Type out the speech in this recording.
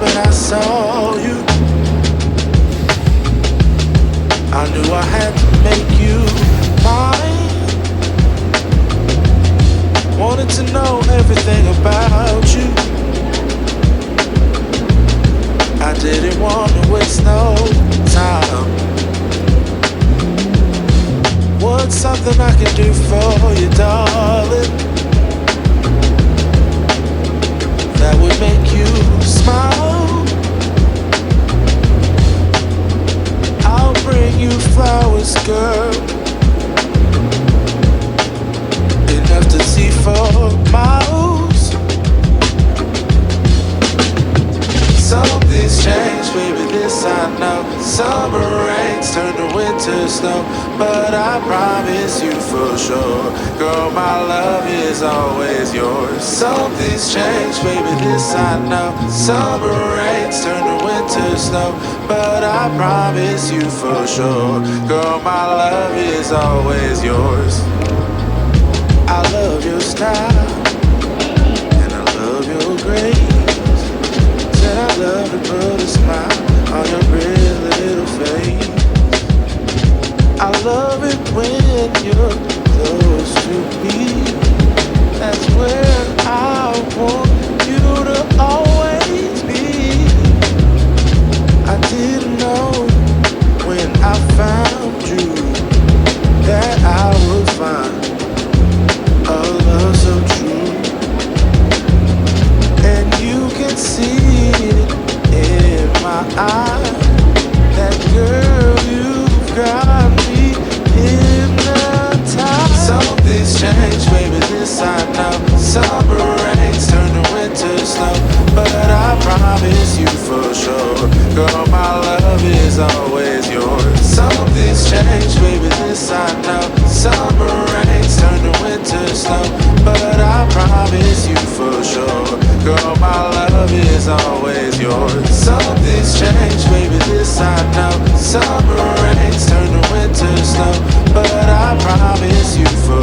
when I saw you. I knew I had to make you mine. Wanted to know everything about you. I didn't want to waste no time. What's something I can do for you, darling, that would make you smile? I'll bring you flowers, girl, enough to see for miles. Something's changed, baby, this I know. Summer rains turn to winter snow, but I promise you for sure, girl, my love is always yours. Something's changed, baby, this I know. Summer rains turn to winter snow, but I promise you for sure, girl, my love is always yours. I love your style, and I love your grace. Said I love to put a smile on your pretty little face. I love it when you're close to me. That's where I want you to always be. I didn't know when I found you that I would find a love so true. And you can see it in my eyes, that girl, you've got me hypnotized. Something's changed, baby, this I know. Summer rains turn to winter snow, but I promise you for sure, girl, my love is always yours. Something's changed, baby, this I know. Summer rains turn to winter snow, but I promise you for sure, girl, my love is always yours. Something's changed, baby, this I know. Summer rains turn to winter snow, but I promise you for